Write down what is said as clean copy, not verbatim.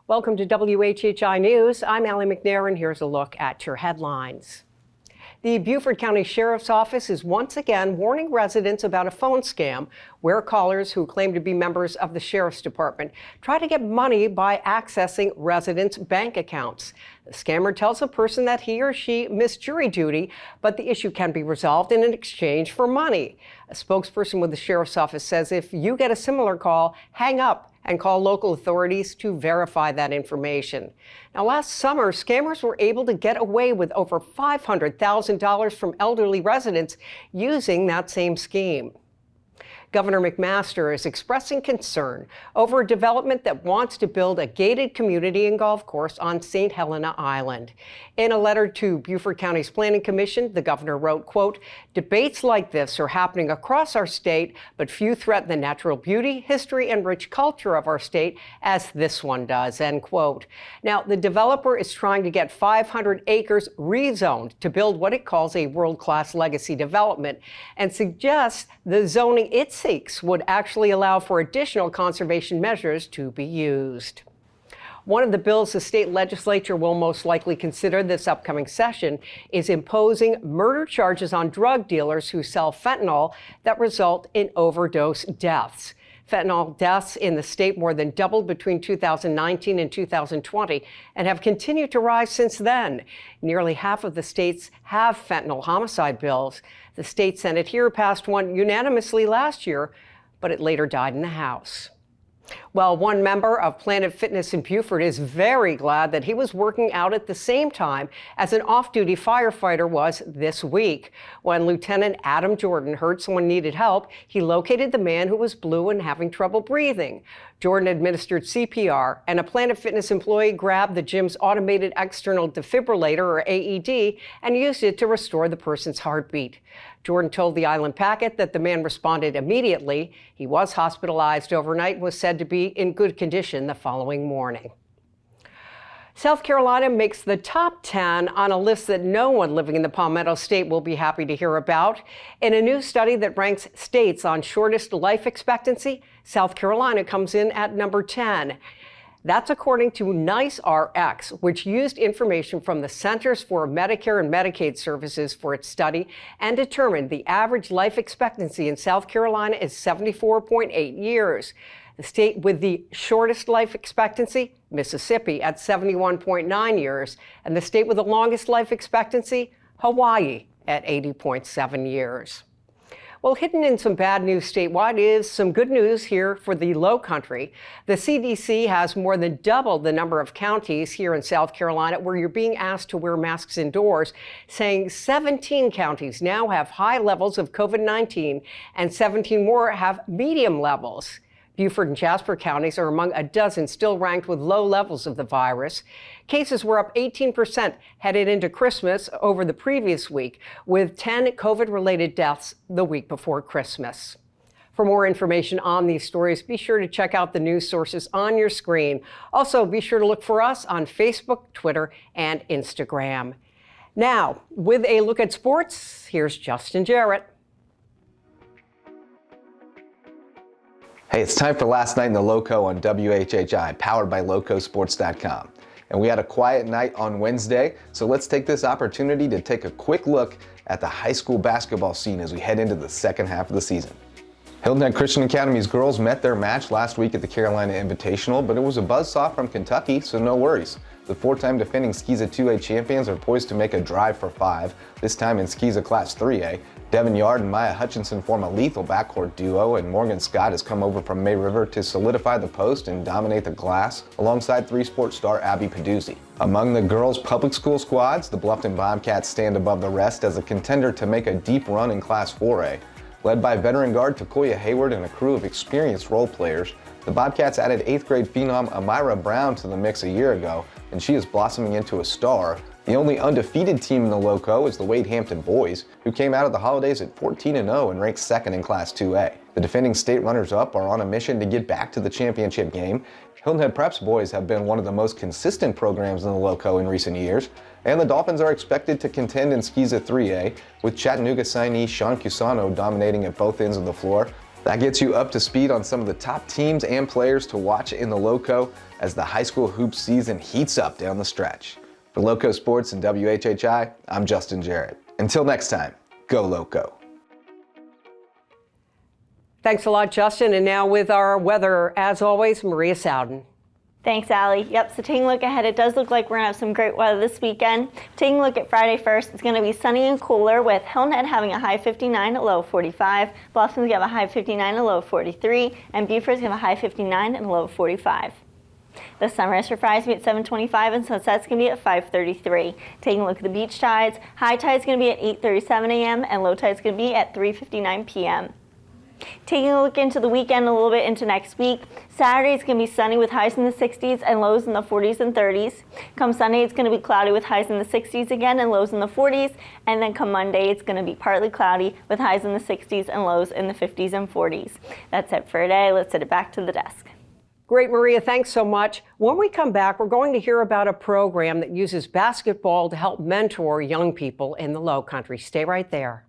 Welcome to WHHI News. I'm Allie McNair, and here's a look at your headlines. The Beaufort County Sheriff's Office is once again warning residents about a phone scam where callers who claim to be members of the Sheriff's Department try to get money by accessing residents' bank accounts. The scammer tells a person that he or she missed jury duty, but the issue can be resolved in exchange for money. A spokesperson with the Sheriff's Office says if you get a similar call, hang up and call local authorities to verify that information. Now, last summer, scammers were able to get away with over $500,000 from elderly residents using that same scheme. Governor McMaster is expressing concern over a development that wants to build a gated community and golf course on St. Helena Island. In a letter to Beaufort County's Planning Commission, the governor wrote, quote, "Debates like this are happening across our state, but few threaten the natural beauty, history, and rich culture of our state as this one does," end quote. Now, the developer is trying to get 500 acres rezoned to build what it calls a world-class legacy development and suggests the zoning it seeks would actually allow for additional conservation measures to be used. One of the bills the state legislature will most likely consider this upcoming session is imposing murder charges on drug dealers who sell fentanyl that result in overdose deaths. Fentanyl deaths in the state more than doubled between 2019 and 2020 and have continued to rise since then. Nearly half of the states have fentanyl homicide bills. The state Senate here passed one unanimously last year, but it later died in the House. Well, one member of Planet Fitness in Beaufort is very glad that he was working out at the same time as an off-duty firefighter was this week. When Lieutenant Adam Jordan heard someone needed help, he located the man who was blue and having trouble breathing. Jordan administered CPR, and a Planet Fitness employee grabbed the gym's automated external defibrillator, or AED, and used it to restore the person's heartbeat. Jordan told the Island Packet that the man responded immediately. He was hospitalized overnight and was said to be in good condition the following morning. South Carolina makes the top 10 on a list that no one living in the Palmetto State will be happy to hear about. In a new study that ranks states on shortest life expectancy, South Carolina comes in at number 10. That's according to NICE-RX, which used information from the Centers for Medicare and Medicaid Services for its study and determined the average life expectancy in South Carolina is 74.8 years. The state with the shortest life expectancy, Mississippi, at 71.9 years, and the state with the longest life expectancy, Hawaii, at 80.7 years. Well, hidden in some bad news statewide is some good news here for the Lowcountry. The CDC has more than doubled the number of counties here in South Carolina where you're being asked to wear masks indoors, saying 17 counties now have high levels of COVID-19 and 17 more have medium levels. Beaufort and Jasper counties are among a dozen still ranked with low levels of the virus. Cases were up 18% headed into Christmas over the previous week, with 10 COVID-related deaths the week before Christmas. For more information on these stories, be sure to check out the news sources on your screen. Also, be sure to look for us on Facebook, Twitter, and Instagram. Now, with a look at sports, here's Justin Jarrett. Hey, it's time for Last Night in the Lowco on WHHI, powered by LowcoSports.com. And we had a quiet night on Wednesday, so let's take this opportunity to take a quick look at the high school basketball scene as we head into the second half of the season. Hilton Christian Academy's girls met their match last week at the Carolina Invitational, but it was a buzzsaw from Kentucky, so no worries. The four-time defending SCISA 2A champions are poised to make a drive for 5, this time in SCISA Class 3A. Devin Yard and Maya Hutchinson form a lethal backcourt duo, and Morgan Scott has come over from May River to solidify the post and dominate the glass, alongside three-sport star Abby Peduzzi. Among the girls' public school squads, the Bluffton Bobcats stand above the rest as a contender to make a deep run in Class 4A. Led by veteran guard Takoya Hayward and a crew of experienced role players, the Bobcats added 8th grade phenom Amira Brown to the mix a year ago, and she is blossoming into a star. The only undefeated team in the Lowco is the Hampton boys, who came out of the holidays at 14-0 and ranked second in Class 2A. The defending state runners-up are on a mission to get back to the championship game. Hilton Head Prep's boys have been one of the most consistent programs in the Lowco in recent years, and the Dolphins are expected to contend in SCISA 3A, with Chattanooga signee Sean Cusano dominating at both ends of the floor. That gets you up to speed on some of the top teams and players to watch in the Lowco as the high school hoops season heats up down the stretch. For Lowco Sports and WHHI, I'm Justin Jarrett. Until next time, go Lowco. Thanks a lot, Justin. And now with our weather, as always, Maria Sowden. Thanks, Allie. Yep, so taking a look ahead, it does look like we're going to have some great weather this weekend. Taking a look at Friday first, it's going to be sunny and cooler with Hilton having a high 59, a low 45. Bluffton's going to have a high 59, a low 43. And Beaufort's going to have a high 59 and a low 45. The sunrise for Friday is going to be at 7:25 and sunset's going to be at 5:33. Taking a look at the beach tides, high tide's going to be at 8:37 a.m. and low tide's going to be at 3:59 p.m. Taking a look into the weekend a little bit into next week, Saturday is going to be sunny with highs in the 60s and lows in the 40s and 30s. Come Sunday, it's going to be cloudy with highs in the 60s again and lows in the 40s. And then come Monday, it's going to be partly cloudy with highs in the 60s and lows in the 50s and 40s. That's it for today. Let's send it back to the desk. Great, Maria. Thanks so much. When we come back, we're going to hear about a program that uses basketball to help mentor young people in the Lowcountry. Stay right there.